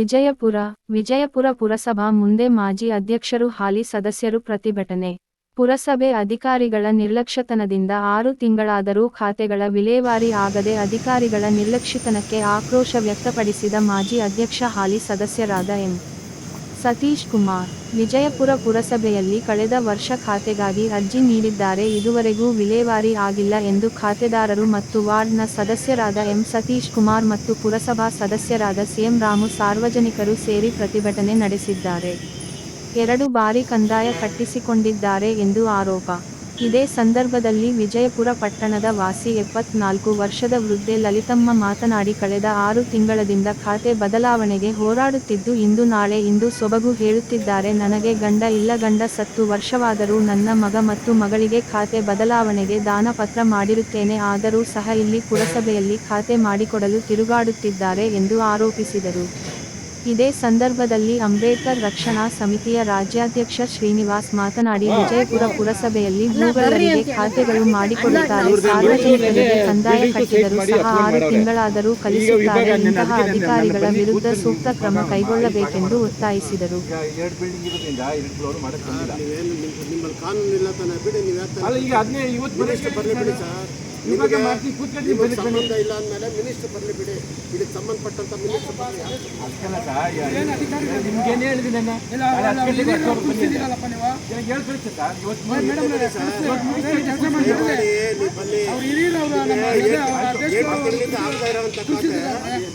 ವಿಜಯಪುರ ಪುರಸಭಾ ಮುಂದೆ ಮಾಜಿ ಅಧ್ಯಕ್ಷರು ಹಾಲಿ ಸದಸ್ಯರು ಪ್ರತಿಭಟನೆ. ಪುರಸಭೆ ಅಧಿಕಾರಿಗಳ ನಿರ್ಲಕ್ಷ್ಯತನದಿಂದ 6 ತಿಂಗಳಾದರೂ ಖಾತೆಗಳ ವಿಲೇವಾರಿ ಆಗದೆ ಅಧಿಕಾರಿಗಳ ನಿರ್ಲಕ್ಷ್ಯತನಕ್ಕೆ ಆಕ್ರೋಶ ವ್ಯಕ್ತಪಡಿಸಿದ ಮಾಜಿ ಅಧ್ಯಕ್ಷ ಹಾಲಿ ಸದಸ್ಯರಾದ ಎಂ. ಸತೀಶ್ ಕುಮಾರ್. ವಿಜಯಪುರ ಪುರಸಭೆಯಲ್ಲಿ ಕಳೆದ ವರ್ಷ ಖಾತೆಗಾಗಿ ಅರ್ಜಿ ನೀಡಿದ್ದಾರೆ, ಇದುವರೆಗೂ ವಿಲೇವಾರಿ ಆಗಿಲ್ಲ ಎಂದು ಖಾತೆದಾರರು ಮತ್ತು ವಾರ್ಡ್ನ ಸದಸ್ಯರಾದ ಎಂ. ಸತೀಶ್ ಕುಮಾರ್ ಮತ್ತು ಪುರಸಭಾ ಸದಸ್ಯರಾದ ಸಿಎಂ ರಾಮು ಸಾರ್ವಜನಿಕರು ಸೇರಿ ಪ್ರತಿಭಟನೆ ನಡೆಸಿದ್ದಾರೆ. 2 ಬಾರಿ ಕಂದಾಯ ಕಟ್ಟಿಸಿಕೊಂಡಿದ್ದಾರೆ ಎಂದು ಆರೋಪ. ಇದೇ ಸಂದರ್ಭದಲ್ಲಿ ವಿಜಯಪುರ ಪಟ್ಟಣದ ವಾಸಿ 74 ವರ್ಷದ ವೃದ್ಧೆ ಲಲಿತಮ್ಮ ಮಾತನಾಡಿ, ಕಳೆದ 6 ತಿಂಗಳದಿಂದ ಖಾತೆ ಬದಲಾವಣೆಗೆ ಹೋರಾಡುತ್ತಿದ್ದು ಇಂದು ನಾಳೆ ಇಂದು ಸೊಬಗು ಹೇಳುತ್ತಿದ್ದಾರೆ. ನನಗೆ ಗಂಡ ಇಲ್ಲ, ಗಂಡ ಸತ್ತು ವರ್ಷವಾದರೂ ನನ್ನ ಮಗ ಮತ್ತು ಮಗಳಿಗೆ ಖಾತೆ ಬದಲಾವಣೆಗೆ ದಾನ ಪತ್ರ ಮಾಡಿರುತ್ತೇನೆ, ಆದರೂ ಸಹ ಇಲ್ಲಿ ಪುರಸಭೆಯಲ್ಲಿ ಖಾತೆ ಮಾಡಿಕೊಡಲು ತಿರುಗಾಡುತ್ತಿದ್ದಾರೆ ಎಂದು ಆರೋಪಿಸಿದರು. ಇದೇ ಸಂದರ್ಭದಲ್ಲಿ ಅಂಬೇಡ್ಕರ್ ರಕ್ಷಣಾ ಸಮಿತಿಯ ರಾಜ್ಯಾಧ್ಯಕ್ಷ ಶ್ರೀನಿವಾಸ್ ಮಾತನಾಡಿ, ವಿಜಯಪುರ ಪುರಸಭೆಯಲ್ಲಿ ಭೂಗಳ್ಳರಿಗೆ ಖಾತೆಗಳು ಮಾಡಿಕೊಡುತ್ತಾರೆ, ಸಾರ್ವಜನಿಕರಿಗೆ ಕಂದಾಯ ಕಟ್ಟಿದರೂ ಸಹ 6 ತಿಂಗಳಾದರೂ ಕಲಿಸುತ್ತಾರೆ, ಇಂತಹ ಅಧಿಕಾರಿಗಳ ವಿರುದ್ಧ ಸೂಕ್ತ ಕ್ರಮ ಕೈಗೊಳ್ಳಬೇಕೆಂದು ಒತ್ತಾಯಿಸಿದರು. ಸಂಬಂಧ ಇಲ್ಲ ಅಂದಮೇಲೆ ಮಿನಿಸ್ಟರ್ ಬರಲಿ ಬಿಡಿ, ಇದಕ್ಕೆ ಸಂಬಂಧಪಟ್ಟಂತ ಮಿನಿಸ್ಟರ್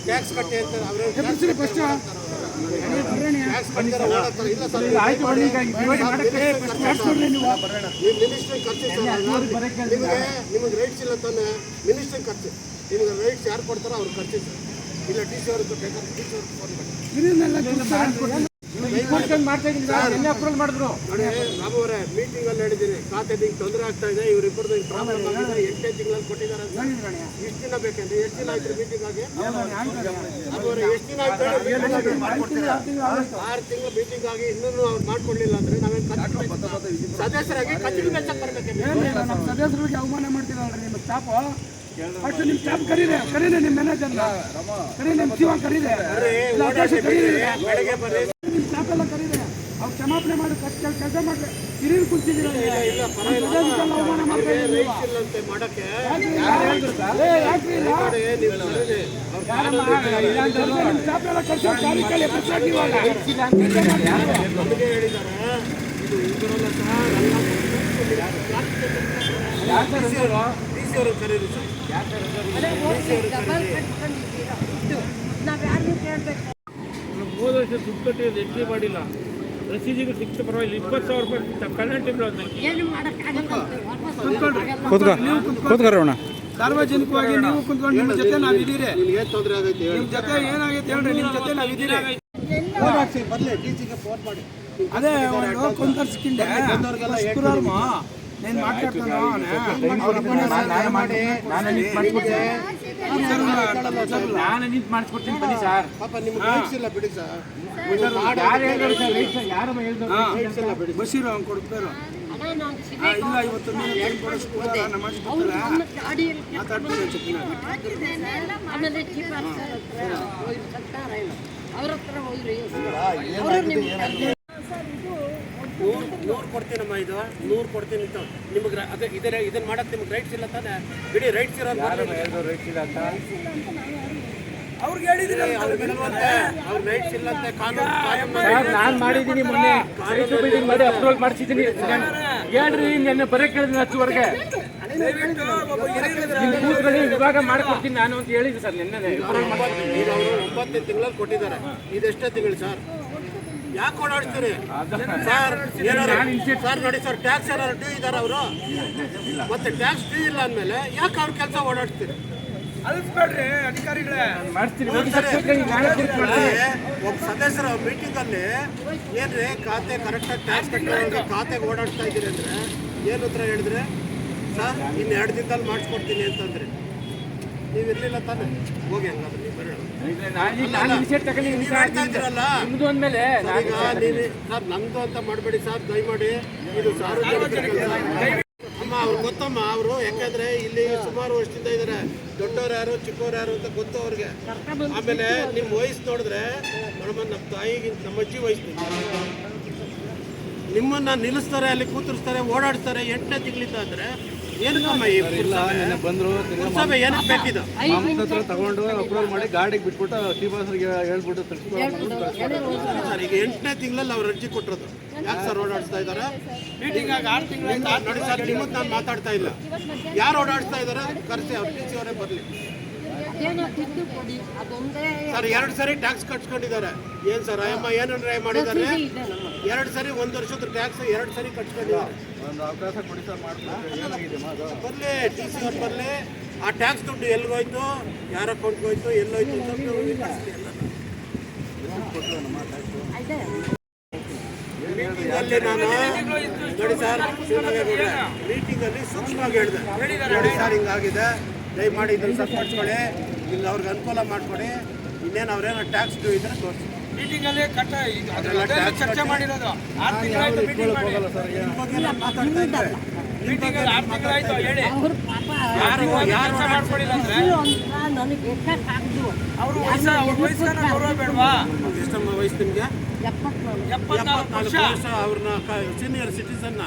ಟ್ಯಾಕ್ಸ್ ಕಟ್ಟಿ ಅಂತ ನಿಮಗೆ ರೈಟ್ಸ್ ಇಲ್ಲ ತಾನೆ, ಮಿನಿಸ್ಟರ್ ಖರ್ಚು ನಿಮಗೆ ರೈಟ್ಸ್ ಯಾರು ಕೊಡ್ತಾರೋ ಅವ್ರು ಖರ್ಚು ಇಲ್ಲ. ಡಿ ಸಿ ಅವ್ರಿಗೆ ಬೇಕಾದ್ರೆ ಡಿ ಸಿ ಅವ್ರಿಗೆ ಫೋನ್ ಮಾಡಿದ್ರು. ರಾಮು ಅವರೇ, ಮೀಟಿಂಗ್ ಅಲ್ಲಿ ಹೇಳಿದ್ದೀನಿ, ಖಾತೆ ತೊಂದರೆ ಆಗ್ತಾ ಇದೆ, ಇವರಿಬ್ಬರದು ಪ್ರಾಬ್ಲಮ್ ಆಗಿದೆ, 8 ತಿಂಗಳಲ್ಲಿ ಕೊಟ್ಟಿದ್ದಾರೆ. ಎಷ್ಟು ದಿನ ಬೇಕಂದ್ರೆ ಎಷ್ಟು ದಿನ ಆಯ್ತು ಮೀಟಿಂಗ್ ಆಗಿ? ಎಷ್ಟು ದಿನ ಆಯ್ತು? 6 ತಿಂಗಳು ಮೀಟಿಂಗ್ ಆಗಿ ಇನ್ನೂ ಅವ್ರು ಮಾಡ್ಕೊಡ್ಲಿಲ್ಲ ಅಂದ್ರೆ ನಾವೇನು ಸದಸ್ಯರಾಗಿ ಕಚೇರಿ ಬೆಚ್ಚಕ್ಕೆ ಬರ್ಬೇಕು. ಸದಸ್ಯರಿಗೆ ಅವಮಾನ ಮಾಡ್ತೀರಲ್ರಿ ನಿಮ್ಮ ಸ್ಟಾಫ್. ಅಷ್ಟು ನಿಮ್ಮ ಸ್ಟಾಫ್ ಕರೀರಿ ನಿಮ್ಮ ಮ್ಯಾನೇಜರ್ನ ಕರೀರಿ, ನಿಮ್ಮ ಶಿವ ಕರೀರಿ, ನಿಮ್ಮ ಸ್ಟಾಫ್ ಎಲ್ಲ ಕರೀರಿ, ಅವ್ರು ಕ್ಷಮಾಪಣೆ ಮಾಡಿ ಕೆಲಸ ಮಾಡಿ. ಹಿರಿಯರು ಕುಂತಿದ್ದೀರ ಅವಮಾನ ಮಾಡ್ತಾರೆ. ಸ್ಟಾಫ್ ಎಲ್ಲ ಕೆಲಸ ಕಾರ್ಯಕ್ರಮ ಹೋದ ವರ್ಷ ದುಡ್ಡು ಕಟ್ಟಿರೋದು ಎಂಟ್ರಿ ಮಾಡಿಲ್ಲ, ರಸೀದಿಗೆ ಸಿಕ್ತ ಪರವಾಗಿಲ್ಲ, 20,000 ರೂಪಾಯಿ ಪೆನಾಲ್ಟಿ ಸಾರ್ವಜನಿಕವಾಗಿ ನೀವು ಕುಂತ್ಕೊಂಡು ನಿಮ್ಮ ಜೊತೆ ನಾವಿದ್ದೀರಿ. ನಿಮ್ಮ ಜೊತೆ ಏನಾಗೈತೆ ಹೇಳ್ರಿ, ನಿಮ್ಮ ಜೊತೆ ನಾವಿದ್ದೀರಿ. ಅದೇ ಒಂದು ಕೊಂದರ್ಸ್ಕಿಂಡೆ ಶುಕ್ರವಾರ నేను మాట్లాడుతున్నాను ಮಾಡಿಸ್ಕೊಡ್ತೀನಿ ಬನ್ನಿ ಸರ್. ಬಶೀರ್ ಅವ್ನು ಕೊಡ್ತಾರೆ ಇಲ್ಲ, ಇವತ್ತು ನಮಾಜ್ ಮಾತಾಡ್ತೀನಿ ನೂರು ಕೊಡ್ತೀನಮ್ಮ, ಇದು 100 ಕೊಡ್ತೀನಿ ನಿಮ್ಗೆ. ಅದೇ ಇದನ್ನ ಮಾಡಕ್ಕೆ ನಿಮ್ಗೆ ರೈಟ್ಸ್ ಇಲ್ಲ ತಾನೆ, ಬಿಡಿ. ರೈಟ್ಸ್ ಇರೋದು ರೈಟ್ಸ್ ಇಲ್ಲ ಅಂತ ಅವ್ರಿಗೆ ಹೇಳಿದ್ರೆ ಅವ್ರ ರೈಟ್ಸ್ ಇಲ್ಲ ಅಂತ ಕಾನೂನು ನಾನು ಮಾಡಿದ್ದೀನಿ. ಮೊನ್ನೆ ಬಿಲ್ಡಿಂಗ್ ಮಾಡಿ ಅಪ್ರೂವಲ್ ಮಾಡಿಸಿದ್ದೀನಿ ಹೇಳ್ರಿ. ನೆನ್ನೆ ಬರಕ್ಕೆ ಹೇಳಿದ್ದೀನಿ 10ವರೆಗೆ ವಿಭಾಗ ಮಾಡ್ಕೊಡ್ತೀನಿ ನಾನು ಅಂತ ಹೇಳಿದ್ದೆ ಸರ್. ನೆನ್ನೆ 9 ತಿಂಗಳಲ್ಲಿ ಕೊಟ್ಟಿದ್ದಾರೆ. ಇದೆಷ್ಟೇ ತಿಂಗಳು ಸರ್? ಯಾಕೆ ಓಡಾಡ್ತೀರಿ ಸರ್? ಸರ್ ನೋಡಿ ಸರ್, ಟ್ಯಾಕ್ಸ್ ಏನಾರು ಡ್ಯೂ ಇದ್ದಾರೆ ಅವರು, ಮತ್ತೆ ಟ್ಯಾಕ್ಸ್ ಡ್ಯೂ ಇಲ್ಲ ಅಂದಮೇಲೆ ಯಾಕೆ ಅವ್ರ ಕೆಲಸ ಓಡಾಡ್ತೀರಿ? ಅಳಿಸ್ಬೇಡ್ರಿ ಅಧಿಕಾರಿಗಳೇ. ಒಬ್ಬ ಸದಸ್ಯರ ಮೀಟಿಂಗ್ ಅಲ್ಲಿ ಏನ್ರಿ ಖಾತೆ ಕರೆಕ್ಟಾಗಿ ಟ್ಯಾಕ್ಸ್ ಕಟ್ಟಿರೋ ಖಾತೆಗೆ ಓಡಾಡ್ತಾ ಇದ್ದೀರಿ ಅಂದ್ರೆ ಏನು ಉತ್ತರ ಹೇಳಿದ್ರೆ, ಸರ್ ಇನ್ನು 2 ದಿನದಲ್ಲಿ ಮಾಡಿಸ್ಕೊಡ್ತೀನಿ ಅಂತಂದ್ರೆ ನೀವು ಇರ್ಲಿಲ್ಲ ತಾನೆ? ಹೋಗಿ ಹಂಗಾದ್ರೆ ನೀವು ಬರೋಣ. ಸರ್ ನಮ್ದು ಅಂತ ಮಾಡಬೇಡಿ ಸರ್, ದಯಮಾಡಿ. ಇದು ಸಾರ್ವಜನಿಕ ಅಮ್ಮ ಅವ್ರು ಗೊತ್ತಮ್ಮ, ಅವರು ಯಾಕಂದ್ರೆ ಇಲ್ಲಿ ಸುಮಾರು ವರ್ಷದಿಂದ ಇದ್ದಾರೆ, ದೊಡ್ಡವ್ರು ಯಾರು ಚಿಕ್ಕವ್ರು ಯಾರು ಅಂತ ಗೊತ್ತು ಅವ್ರಿಗೆ. ಆಮೇಲೆ ನಿಮ್ಮ ವಯಸ್ಸು ನೋಡಿದ್ರೆ ನಮ್ಮ ತಾಯಿಗಿಂತ ನಮ್ಮ ಅಜ್ಜಿ ವಯಸ್ಸು, ನಿಮ್ಮನ್ನ ನಿಲ್ಲಿಸ್ತಾರೆ, ಅಲ್ಲಿ ಕೂತಿರ್ಸ್ತಾರೆ, ಓಡಾಡಿಸ್ತಾರೆ 8ನೇ ತಿಂಗಳಿಂದ ಅಂದ್ರೆ ಏನಕ್ಕಮ್ಮ ಈ ಬಂದ್ರು ಪುರಸಭೆ ಏನಕ್ಕೆ ಬೇಕಿದೆ? ತಗೊಂಡು ಅಪ್ರೂವಲ್ ಮಾಡಿ ಗಾಡಿಗೆ ಬಿಟ್ಬಿಟ್ಟು ಶ್ರೀನಿವಾಸರಿಗೆ ಹೇಳ್ಬಿಟ್ಟು ಸರ್ ಈಗ 8ನೇ ತಿಂಗಳಲ್ಲಿ ಅವ್ರು ಅರ್ಜಿ ಕೊಟ್ಟಿರೋದು. ಯಾಕೆ ಸರ್ ಓಡಾಡಿಸ್ತಾ ಇದ್ದಾರೆ? ಮೀಟಿಂಗ್ ಆಗಿ 6 ತಿಂಗಳಿಂದ ನೋಡಿ ಸರ್, ನಿಮ್ಮದು ನಾನು ಮಾತಾಡ್ತಾ ಇಲ್ಲ. ಯಾರು ಓಡಾಡಿಸ್ತಾ ಇದ್ದಾರೆ ಕರೆಸಿ, ಅವ್ರು ಟಿ ಸಿ ಅವರೇ ಬರಲಿ ಸರ್. 2 ಸರಿ ಟ್ಯಾಕ್ಸ್ ಕಟ್ಸ್ಕೊಂಡಿದ್ದಾರೆ. ಏನು ಸರ್ ಅಯ್ಯಮ್ಮ ಏನು ನ್ಯಾಯ ಮಾಡಿದ್ದಾರೆ? 2 ಸರಿ 1 ವರ್ಷದ ಟ್ಯಾಕ್ಸ್ 2 ಸರಿ ಕಟ್ಸ್ಕೊಂಡಿದ್ದಾರೆ. ಒಂದು ಅವಕಾಶ ಕೊಡಿ ಸರ್, ಮಾಡ್ತಾರೆ. ಬರಲಿ ಟಿ ಸಿ ಅವ್ರು ಬರಲಿ. ಆ ಟ್ಯಾಕ್ಸ್ ದುಡ್ಡು ಎಲ್ಲಿಗೋಯ್ತು, ಯಾರ ಅಕೌಂಟ್ಗೆ ಹೋಯ್ತು, ಎಲ್ಲೋಯ್ತು ಮೀಟಿಂಗಲ್ಲಿ ನಾನು ನೋಡಿ ಸರ್, ಮೀಟಿಂಗಲ್ಲಿ ಸೂಕ್ಷ್ಮವಾಗಿ ಹೇಳಿದೆ, ನೋಡಿ ಸರ್ ಹಿಂಗಾಗಿದೆ, ದಯಮಾಡಿ ಇದನ್ನು ಸರಿಪಡಿಸ್ಕೊಳ್ಳಿ, ಇಲ್ಲಿ ಅವ್ರಿಗೆ ಅನುಕೂಲ ಮಾಡಿಕೊಡಿ, ಇನ್ನೇನು ಅವ್ರೇನೋ ಟ್ಯಾಕ್ಸ್ ಡ್ಯೂ ಇದ್ರೆ ತೋರಿಸಿ. ಮೀಟಿಂಗಲ್ಲಿ ಚರ್ಚೆ ಮಾಡಿರೋದು ಎಷ್ಟಮ್ಮ ವಯಸ್ಸು ನಿಮಗೆ? 74 ವರ್ಷ. ಅವ್ರನ್ನ ಸೀನಿಯರ್ ಸಿಟಿಸನ್ನ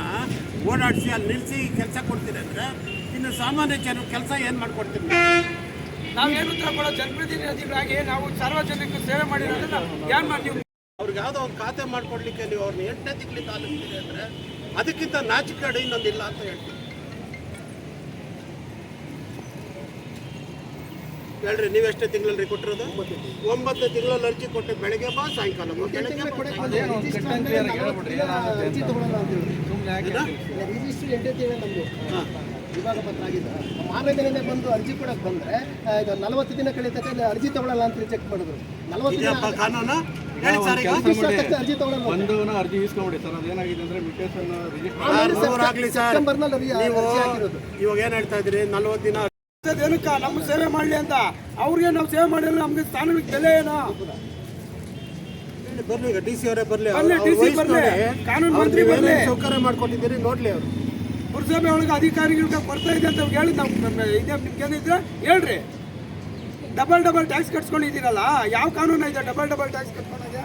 ಓಡಾಡಿಸಿ ಅಲ್ಲಿ ನಿಲ್ಲಿಸಿ ಕೆಲಸ ಕೊಡ್ತೀರಿ ಅಂದರೆ ಇನ್ನು ಸಾಮಾನ್ಯ ಜನ ಕೆಲಸ ಏನು ಮಾಡಿಕೊಡ್ತೀರಿ? ನಾವೇನು ಉತ್ತರ ಕೊಡೋ ಜನಪ್ರತಿನಿಧಿಗಳಾಗಿ ನಾವು ಸಾರ್ವಜನಿಕ ಸೇವೆ ಮಾಡಿರೋದನ್ನ ಏನು ಮಾಡ್ತೀವಿ? ಅವ್ರಿಗೆ ಯಾವುದೋ ಒಂದು ಖಾತೆ ಮಾಡಿಕೊಡ್ಲಿಕ್ಕೆ ನೀವು ಅವ್ರನ್ನ 8ನೇ ತಿಂಗಳಿಗೆ ತಾಲೂಕಿದೆ ಅಂದರೆ ಅದಕ್ಕಿಂತ ನಾಚಿಕೆಗಡೆ ಇನ್ನೊಂದಿಲ್ಲ ಅಂತ ಹೇಳ್ತೀವಿ. ಹೇಳ್ರಿ, ನೀವು ಎಷ್ಟೇ ತಿಂಗಳಲ್ಲಿ ಕೊಟ್ಟಿರೋದು? 9 ತಿಂಗಳಲ್ಲಿ ಅರ್ಜಿ ಕೊಟ್ಟೆ, ಬೆಳಗ್ಗೆ ಬಾ ಸಾಯಂಕಾಲ ಬಾ. ಬೆಳಗ್ಗೆ ವಿಭಾಗ ಪತ್ರ ಆಗಿದೆ. 6ನೇ ದಿನನೇ ಬಂದು ಅರ್ಜಿ ಕೊಡಕ್ಕೆ ಬಂದರೆ 40 ದಿನ ಕಳೀತಕ್ಕೆ ಅರ್ಜಿ ತಗೊಳ್ಳಲ್ಲ ಅಂತ ರಿಜೆಕ್ಟ್ ಮಾಡಿದ್ರು. 40 ದಿನ ಕಾನೂನು ಹೇಳಿ ಸರ್. ಈಗ ಅರ್ಜಿ ತಗೊಳ್ಳಲ್ಲ, ಒಂದು ಅರ್ಜಿ ಇಸ್ಕೊಂಬಿಡಿ ಸರ್. ಅದೇನಾಗಿದೆ ಅಂದ್ರೆ ಮ್ಯೂಟೇಷನ್ ಆಗಲಿ ಸರ್. ನೀವು ಇವಾಗ ಏನು ಹೇಳ್ತಾ ಇದ್ದೀರಿ? 40 ದಿನ ಏನಕ್ಕ ನಮ್ಮ ಸೇವೆ ಮಾಡಲಿ ಅಂತ. ಅವ್ರಿಗೆ ನಾವು ಸೇವೆ ಮಾಡಿದ್ರೆ ನಮ್ಗೆ ಸ್ಥಾನಗಳಿಗೆ ಬೆಲೆ ಏನೋ. ಬರ್ಲಿ, ಈಗ ಡಿ ಸಿ ಅವರೇ ಬರಲಿ, ಕಾನೂನು ಮಂತ್ರಿ ಬರಲಿ, ಸೌಕರ್ಯ ಮಾಡ್ಕೊಟ್ಟಿದ್ದೀರಿ ನೋಡ್ಲಿ. ಅವರು ಪುರಸಭೆ ಒಳಗೆ ಅಧಿಕಾರಿಗಳಿಗೆ ಕೊಡ್ತಾ ಇದೆ ಅಂತ ಹೇಳಿ ನಾವು ಇದೆ ನಿಮ್ಗೇನಿದ್ರೆ ಹೇಳ್ರಿ. ಡಬಲ್ ಟ್ಯಾಕ್ಸ್ ಕಟ್ಸ್ಕೊಂಡಿದ್ದೀರಲ್ಲ, ಯಾವ ಕಾನೂನು ಇದೆ ಡಬಲ್ ಟ್ಯಾಕ್ಸ್ ಕಟ್ಕೊಂಡಾಗ?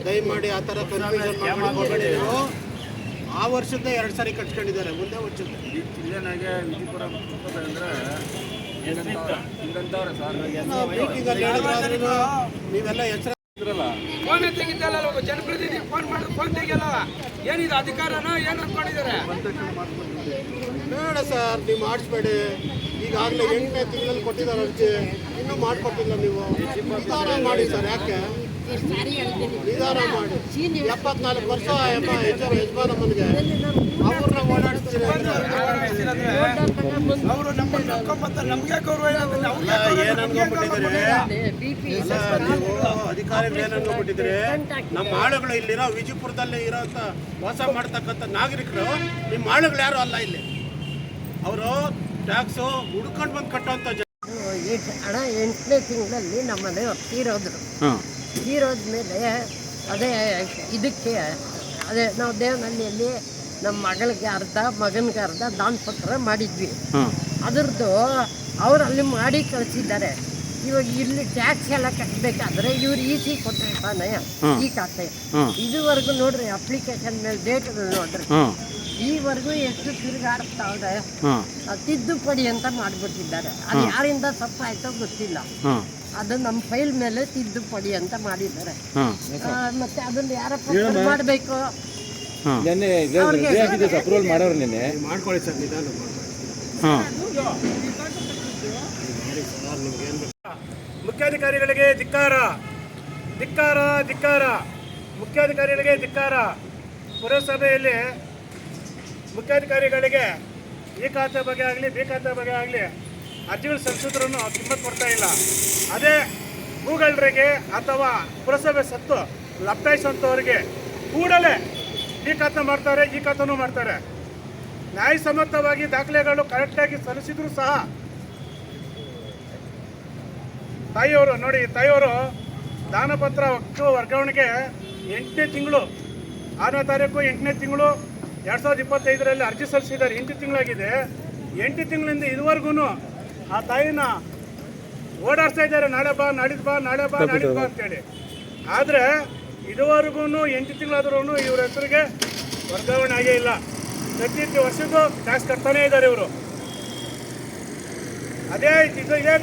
ದಯಮಾಡಿ ಆ ಥರ ಕನ್ಫ್ಯೂಷನ್ ಮಾಡ್ಕೊಬೇಡಿ. ನೀವು ಆ ವರ್ಷದ 2 ಸಾರಿ ಕಟ್ಸ್ಕೊಂಡಿದ್ದಾರೆ, ಮುಂದೆ ವರ್ಷದ ಜಿಲ್ಲೆನಾಗೆ ವಿಜಯಪುರ ಅಂದ್ರೆ ಮೀಟಿಂಗಲ್ಲಿ ಹೇಳಿದ್ರೆ ನೀವೆಲ್ಲ ಹೆಸರು ಫೋನ್ ತೆಗಿತಲ್ಲ, ಜನಪ್ರತಿನಿಧಿ ಫೋನ್ ತೆಗಿಯಲ್ಲ. ಏನಿದೆ ಅಧಿಕಾರನ ಏನು ಅನ್ಕೊಂಡಿದ್ದಾರೆ? ಬೇಡ ಸರ್, ನೀವು ಮಾಡಿಸ್ಬೇಡಿ. ಈಗಾಗಲೇ 8ನೇ ತಿಂಗಳಲ್ಲಿ ಕೊಟ್ಟಿದ್ದಾರೆ ಅರ್ಜಿ, ಇನ್ನೂ ಮಾಡಿಕೊಟ್ಟಿಲ್ಲ. ನೀವು ನಿಧಾನ ಮಾಡಿ ಸರ್. ಯಾಕೆ ನಿಧಾನ ಮಾಡಿ? 74 ವರ್ಷ ಯಜಮಾನಮ್ಮನಿಗೆ ಅವ್ರನ್ನ ಓಡಾಡಿಸ್ತೀರಿ ಅಂದ್ರೆ ಅವರು ನಮ್ಮನ್ನು ನಮ್ಕೊಂಬತ್ತಾರೆ, ನಮಗೆ ಗೌರವ ಏನು ಅನ್ಕೊಂಡ್ಬಿಟ್ಟಿದ್ದೀರಿ? ನೀವು ಅಧಿಕಾರಿಗಳು ಏನು ಅನ್ಕೊಂಡ್ಬಿಟ್ಟಿದ್ದೀರಿ? ನಮ್ಮ ಆಳುಗಳು ಇಲ್ಲಿರೋ ವಿಜಯಪುರದಲ್ಲಿ ಇರೋಂಥ ವಾಸ ಮಾಡ್ತಕ್ಕಂಥ ನಾಗರಿಕರು ನಿಮ್ಮ ಆಳುಗಳು ಯಾರು ಅಲ್ಲ. ಇಲ್ಲಿ ಅವರು ಟ್ಯಾಕ್ಸು ಹುಡ್ಕೊಂಡು ಬಂದು ಕಟ್ಟೋಂಥ ಹಣ 8ನೇ ತಿಂಗಳಲ್ಲಿ ನಮ್ಮ ಮನೆಯವ್ರು ತೀರೋದ್ಮೇಲೆ ಅದೇ ಇದಕ್ಕೆ ಅದೇ ನಾವು ದೇವನಹಳ್ಳಿಯಲ್ಲಿ ನಮ್ಮ ಮಗಳಿಗೆ ಅರ್ಧ ಮಗನಿಗೆ ಅರ್ಧ ದಾನ ಪತ್ರ ಮಾಡಿದ್ವಿ. ಅದ್ರದ್ದು ಅವ್ರು ಅಲ್ಲಿ ಮಾಡಿ ಕಳಿಸಿದ್ದಾರೆ. ಇವಾಗ ಇಲ್ಲಿ ಟ್ಯಾಕ್ಸ್ ಎಲ್ಲ ಕಟ್ಟಬೇಕಾದ್ರೆ ಇವ್ರು ಈಸಿ ಕೊಟ್ಟರೆ ತಾನೇ ಈ ಖಾತೆ. ಇದುವರೆಗೂ ನೋಡ್ರಿ ಅಪ್ಲಿಕೇಶನ್ ಮೇಲೆ ಡೇಟ್ಗಳು ನೋಡ್ರಿ, ಈವರೆಗೂ ಎಷ್ಟು ತಿರುಗಾಡ್ತಾವ್ರೆ. ತಿದ್ದುಪಡಿ ಅಂತ ಮಾಡಿಬಿಟ್ಟಿದ್ದಾರೆ. ಅದು ಯಾರಿಂದ ತಪ್ಪಾಯ್ತೋ ಗೊತ್ತಿಲ್ಲ. ಅದು ನಮ್ಮ ಫೈಲ್ ಮೇಲೆ ತಿದ್ದುಪಡಿ ಅಂತ ಮಾಡಿದ್ದಾರೆ. ಮತ್ತೆ ಅದನ್ನ ಯಾರಪ್ಪ ಮಾಡಬೇಕು? ಅಪ್ರೂವಲ್ ಮಾಡೋರು ನಿನ್ನೆ ಮಾಡ್ಕೊಳ್ಳಿ ಸರ್, ನಿಧಾನ ಮುಖ್ಯಾಧಿಕಾರಿಗಳಿಗೆ ಧಿಕ್ಕಾರ, ಧಿಕ್ಕಾರ, ಧಿಕ್ಕಾರ. ಮುಖ್ಯಾಧಿಕಾರಿಗಳಿಗೆ ಧಿಕ್ಕಾರ. ಪುರಸಭೆಯಲ್ಲಿ ಮುಖ್ಯಾಧಿಕಾರಿಗಳಿಗೆ ಈ ಖಾತೆ ಬಗ್ಗೆ ಆಗಲಿ ಬಿ ಖಾತೆ ಬಗ್ಗೆ ಆಗಲಿ ಅರ್ಜಿಗಳು ಸಲ್ಲಿಸಿದ್ರೂ ಕಿಮ್ಮತ್ತು ಕೊಡ್ತಾ ಇಲ್ಲ. ಅದೇ ಗೂಗಲ್ರಿಗೆ ಅಥವಾ ಪುರಸಭೆ ಸತ್ತು ಲಪ್ಟಾಯಿಸೋಂಥವ್ರಿಗೆ ಕೂಡಲೇ ಈ ಖಾತೆ ಮಾಡ್ತಾರೆ, ಈ ಖಾತೆನೂ ಮಾಡ್ತಾರೆ. ನ್ಯಾಯಸಮ್ಮತವಾಗಿ ದಾಖಲೆಗಳು ಕರೆಕ್ಟಾಗಿ ಸಲ್ಲಿಸಿದ್ರು ಸಹ ತಾಯಿಯವರು ನೋಡಿ, ತಾಯಿಯವರು ದಾನಪತ್ರ ವರ್ಗಾವಣೆಗೆ 8ನೇ ತಿಂಗಳು 6ನೇ ತಾರೀಕು 8ನೇ ತಿಂಗಳು 2025ರಲ್ಲಿ ಅರ್ಜಿ ಸಲ್ಲಿಸಿದ್ದಾರೆ. 8 ತಿಂಗಳಾಗಿದೆ. 8 ತಿಂಗಳಿಂದ ಇದುವರೆಗೂ ಆ ತಾಯಿನ ಓಡಾಡ್ತಾ ಇದ್ದಾರೆ, ನಾಳೆ ಬಾ ನಾಡಿದ್ದು ಬಾ ನಾಳೆ ಬಾ ನಾಡಿದ್ದು ಬಾ ಅಂತೇಳಿ. ಆದರೆ ಇದುವರೆಗೂ 8 ತಿಂಗಳಾದ್ರೂ ಇವ್ರ ಹೆಸರಿಗೆ ವರ್ಗಾವಣೆ ಆಗೇ ಇಲ್ಲ. ಪ್ರತಿ ವರ್ಷಕ್ಕೂ ಟ್ಯಾಕ್ಸ್ ಕಟ್ತಾನೇ ಇದ್ದಾರೆ ಇವರು. ಇದೇ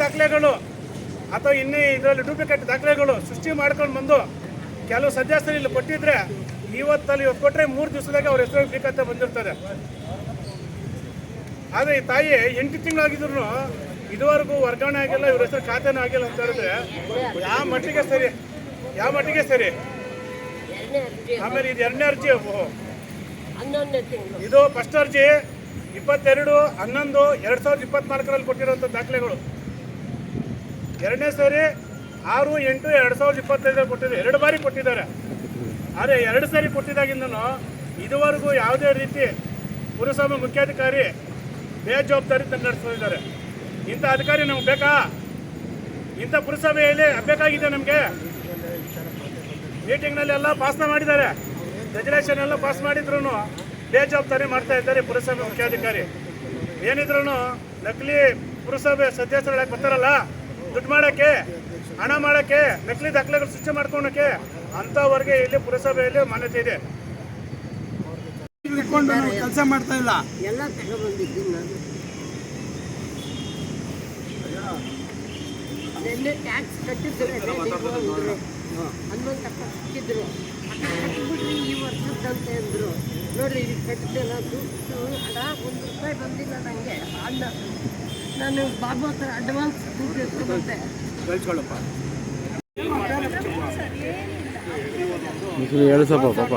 ದಾಖಲೆಗಳು ಅಥವಾ ಇನ್ನೇ ಇದರಲ್ಲಿ ಡೂಪ್ಲಿಕೇಟ್ ದಾಖಲೆಗಳು ಸೃಷ್ಟಿ ಮಾಡ್ಕೊಂಡು ಬಂದು ಕೆಲವು ಸದಸ್ಯರು ಇಲ್ಲಿ ಕೊಟ್ಟಿದ್ರೆ ಇವತ್ತು ಕೊಟ್ಟರೆ 3 ದಿವಸದಾಗ ಅವ್ರ ಹೆಸರು ಬೇಕಂತ ಬಂದಿರ್ತಾರೆ. ಆದರೆ ಈ ತಾಯಿ 8 ತಿಂಗಳಾಗಿದ್ರು ಇದುವರೆಗೂ ವರ್ಗಾವಣೆ ಆಗಿಲ್ಲ, ಇವ್ರ ಹೆಸರು ಖಾತೆನೂ ಆಗಿಲ್ಲ ಅಂತ ಹೇಳಿದ್ರೆ ಯಾವ ಮಟ್ಟಿಗೆ ಸರಿ? ಆಮೇಲೆ ಇದು 2ನೇ ಅರ್ಜಿ. ಇದು ಫಸ್ಟ್ ಅರ್ಜಿ 22/11/2024ರಲ್ಲಿ ಕೊಟ್ಟಿರುವಂಥ ದಾಖಲೆಗಳು. 2ನೇ ಸರಿ 6/8/2025 ಕೊಟ್ಟಿದ್ದಾರೆ. 2 ಬಾರಿ ಕೊಟ್ಟಿದ್ದಾರೆ. ಆದರೆ 2 ಸಾರಿ ಕೊಟ್ಟಿದ್ದಾಗಿಂದನೂ ಇದುವರೆಗೂ ಯಾವುದೇ ರೀತಿ ಪುರಸಭೆ ಮುಖ್ಯಾಧಿಕಾರಿ ಬೇಜವಾಬ್ದಾರಿ ನಡೆಸ್ತಿದ್ದಾರೆ. ಇಂಥ ಅಧಿಕಾರಿ ನಮ್ಗೆ ಬೇಕಾ? ಇಂಥ ಪುರಸಭೆಯಲ್ಲಿ ಬೇಕಾಗಿದೆ ನಮಗೆ. ಮೀಟಿಂಗ್ನಲ್ಲಿ ಎಲ್ಲ ಪಾಸ್ ಮಾಡಿದ್ದಾರೆ, ರೆಜುಲೇಷನ್ ಎಲ್ಲ ಪಾಸ್ ಮಾಡಿದ್ರು ಬೇಜವಾಬ್ದಾರಿ ಮಾಡ್ತಾ ಇದ್ದಾರೆ ಪುರಸಭೆ ಮುಖ್ಯಾಧಿಕಾರಿ. ಏನಿದ್ರು ನಕಲಿ ಪುರಸಭೆ ಸದಸ್ಯರು ಬರ್ತಾರಲ್ಲ ದುಡ್ಡು ಮಾಡೋಕ್ಕೆ, ಹಣ ಮಾಡೋಕ್ಕೆ, ನಕಲಿ ದಾಖಲೆಗಳು ಸೃಷ್ಟಿ ಮಾಡ್ಕೊಳಕ್ಕೆ, ಅಂಥವ್ರಿಗೆ ಇಲ್ಲಿ ಪುರಸಭೆಯಲ್ಲಿ ಮಾನ್ಯತೆ ಇದೆ. ಕೆಲಸ ಮಾಡ್ತಾ ಇಲ್ಲ. ಎಲ್ಲ ತಗೊಂಡ್ಬಂದಿದ್ದೀನಿ ನಾನು. ನಿನ್ನೆ ಟ್ಯಾಕ್ಸ್ ಕಟ್ಟಿದ್ರು ಹನುಮಂತಪ್ಪ ಸಿಕ್ಕಿದ್ರು. ಕಟ್ಬಿಟ್ರಿ ಈ ವರ್ಷದಂತೆ ಅಂದರು. ನೋಡ್ರಿ ಈಗ ಕಟ್ಟಿದ್ದೆಲ್ಲ ದುಡ್ಡು ಹಣ 1 ರೂಪಾಯಿ ಬಂದಿಲ್ಲ ನನಗೆ. ಅಣ್ಣ ನಾನು ಬಾಬು ಹತ್ರ ಅಡ್ವಾನ್ಸ್ ದುಡ್ಡು ಎತ್ಕೊಂಡ್ಬಂದೆ. ಹೇಳು ಸ್ವಲ್ಪ ಪಾಪ.